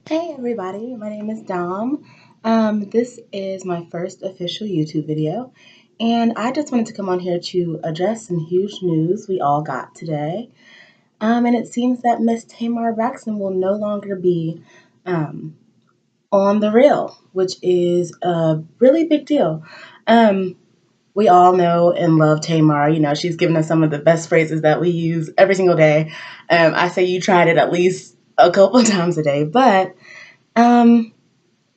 Hey everybody, my name is Dom. This is my first official YouTube video, and I just wanted to come on here to address some huge news we all got today. And it seems that Miss Tamar Braxton will no longer be um, on the reel, which is a really big deal. Um, we all know and love Tamar. You know, she's given us some of the best phrases that we use every single day. I say you tried it at least a couple times a day, but um,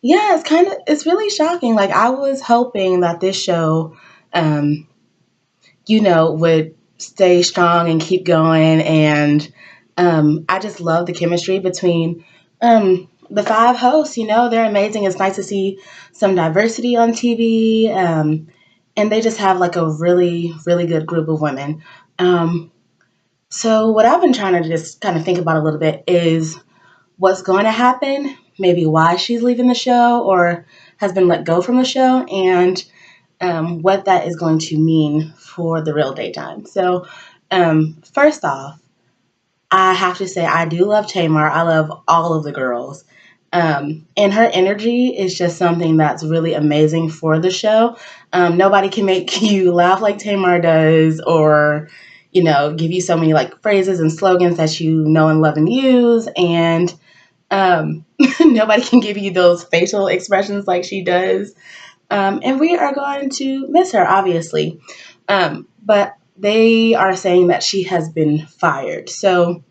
yeah, it's really shocking. Like I was hoping that this show, um, would stay strong and keep going. And I just love the chemistry between the five hosts. You know, they're amazing. It's nice to see some diversity on TV. And they just have like a really, really good group of women. Um, so what I've been trying to just kind of think about a little bit is what's going to happen, maybe why she's leaving the show or has been let go from the show, and what that is going to mean for the real daytime. So, first off, I have to say I do love Tamar. I love all of the girls. And her energy is just something that's really amazing for the show. Nobody can make you laugh like Tamar does, or give you so many like phrases and slogans that you know and love and use. And nobody can give you those facial expressions like she does. And we are going to miss her, obviously. But they are saying that she has been fired. So,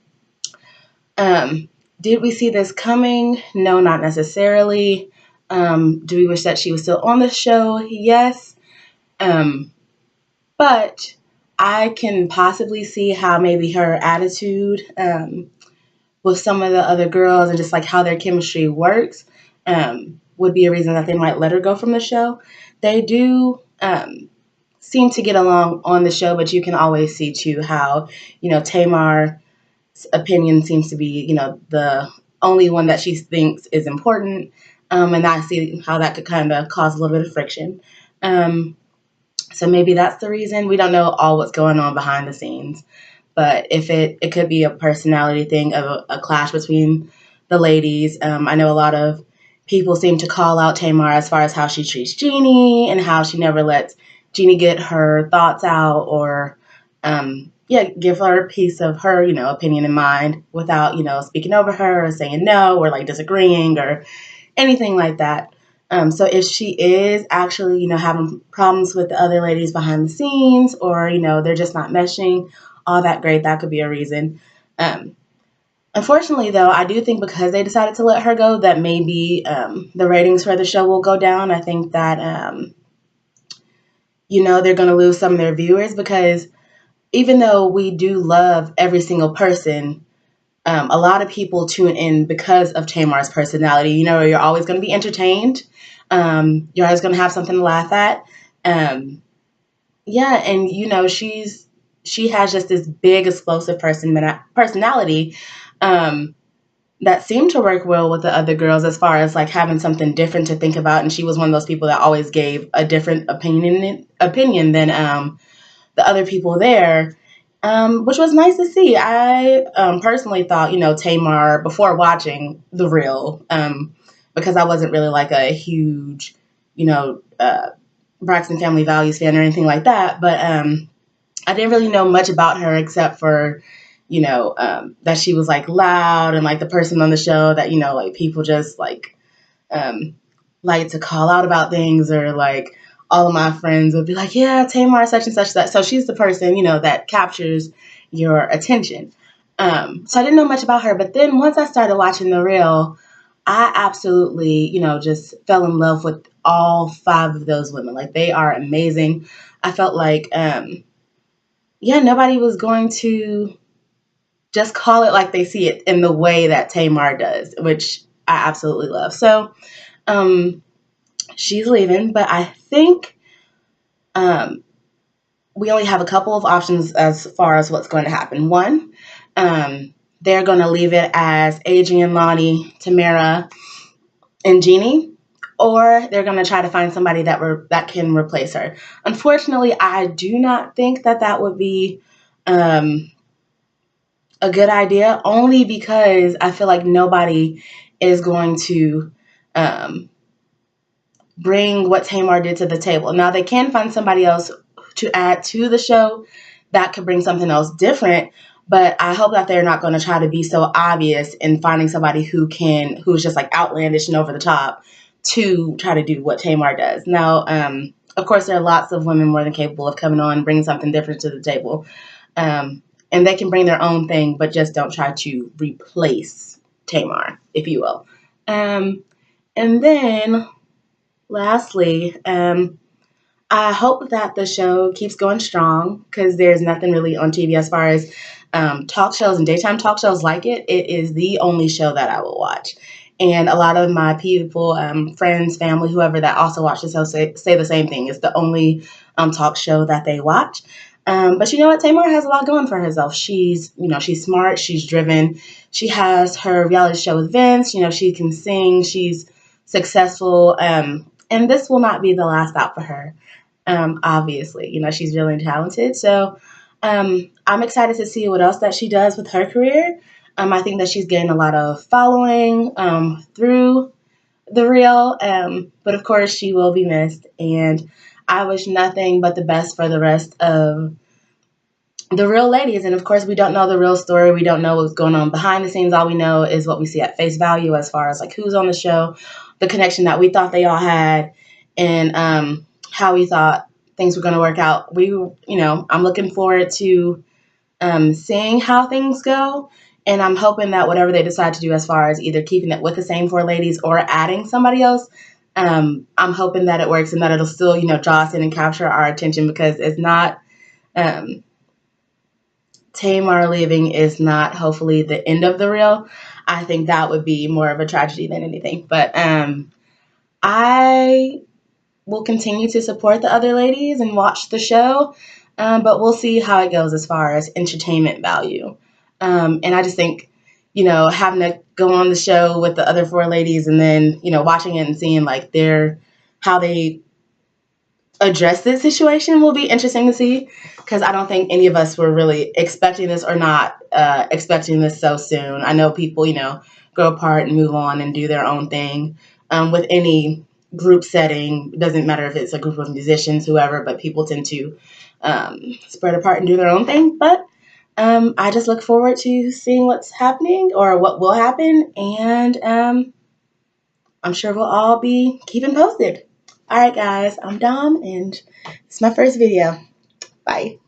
um, did we see this coming? No, not necessarily. Do we wish that she was still on the show? Yes. Um, but I can possibly see how maybe her attitude with some of the other girls and just like how their chemistry works would be a reason that they might let her go from the show. They do seem to get along on the show, but you can always see too how, Tamar's opinion seems to be, the only one that she thinks is important. And I see how that could kind of cause a little bit of friction. Um, so maybe that's the reason. We don't know all what's going on behind the scenes. But if it could be a personality thing of a clash between the ladies. I know a lot of people seem to call out Tamar as far as how she treats Jeannie and how she never lets Jeannie get her thoughts out or give her a piece of her, opinion in mind without, speaking over her or saying no or like disagreeing or anything like that. So if she is actually, having problems with the other ladies behind the scenes or, they're just not meshing, all that great, that could be a reason. Um, Unfortunately, though, I do think because they decided to let her go, that maybe the ratings for the show will go down. I think that, they're going to lose some of their viewers because even though we do love every single person, a lot of people tune in because of Tamar's personality. You know, you're always going to be entertained. You're always going to have something to laugh at. Um, yeah, and she has just this big explosive personality um, that seemed to work well with the other girls as far as like having something different to think about. And she was one of those people that always gave a different opinion than the other people there, which was nice to see. I personally thought, Tamar, before watching The Real, because I wasn't really like a huge, you know, uh, Braxton Family Values fan or anything like that, but I didn't really know much about her except for, that she was like loud and like the person on the show that, like people just um, like to call out about things or like all of my friends would be like, yeah, Tamar, such and such that. So she's the person, that captures your attention. So I didn't know much about her. But then once I started watching The Real, I absolutely, just fell in love with all five of those women. Like they are amazing. I felt like, nobody was going to just call it like they see it in the way that Tamar does, which I absolutely love. So, um, she's leaving, but I think um, we only have a couple of options as far as what's going to happen. One, they're going to leave it as Adrian, Lonnie, Tamara, and Jeannie, or they're going to try to find somebody that can replace her. Unfortunately, I do not think that would be um, a good idea, only because I feel like nobody is going to bring what Tamar did to the table. Now, they can find somebody else to add to the show that could bring something else different, but I hope that they're not going to try to be so obvious in finding somebody who's just like outlandish and over the top to try to do what Tamar does. Now, of course, there are lots of women more than capable of coming on and bringing something different to the table. And they can bring their own thing, but just don't try to replace Tamar, if you will. And then lastly, I hope that the show keeps going strong because there's nothing really on TV as far as talk shows and daytime talk shows like it. It is the only show that I will watch. And a lot of my people, friends, family, whoever that also watch the show say the same thing. It's the only talk show that they watch. But you know what? Tamar has a lot going for herself. She's smart. She's driven. She has her reality show with Vince. She can sing. She's successful. And this will not be the last stop for her. Obviously, she's really talented. So I'm excited to see what else that she does with her career. I think that she's getting a lot of following through the reel. But of course, she will be missed. And I wish nothing but the best for the rest of the real ladies. And of course, we don't know the real story. We don't know what's going on behind the scenes. All we know is what we see at face value as far as like who's on the show, the connection that we thought they all had, and how we thought things were going to work out. I'm looking forward to seeing how things go. And I'm hoping that whatever they decide to do as far as either keeping it with the same four ladies or adding somebody else, I'm hoping that it works and that it'll still, draw us in and capture our attention, because it's not, Tamar leaving is not hopefully the end of the reel. I think that would be more of a tragedy than anything. But I will continue to support the other ladies and watch the show. But we'll see how it goes as far as entertainment value. And I just think, having to go on the show with the other four ladies and then, watching it and seeing like how they address this situation will be interesting to see, because I don't think any of us were really expecting this or not expecting this so soon. I know people, grow apart and move on and do their own thing. With any group setting, it doesn't matter if it's a group of musicians, whoever, but people tend to spread apart and do their own thing. But I just look forward to seeing what's happening or what will happen, and I'm sure we'll all be keeping posted. All right, guys, I'm Dom, and it's my first video. Bye.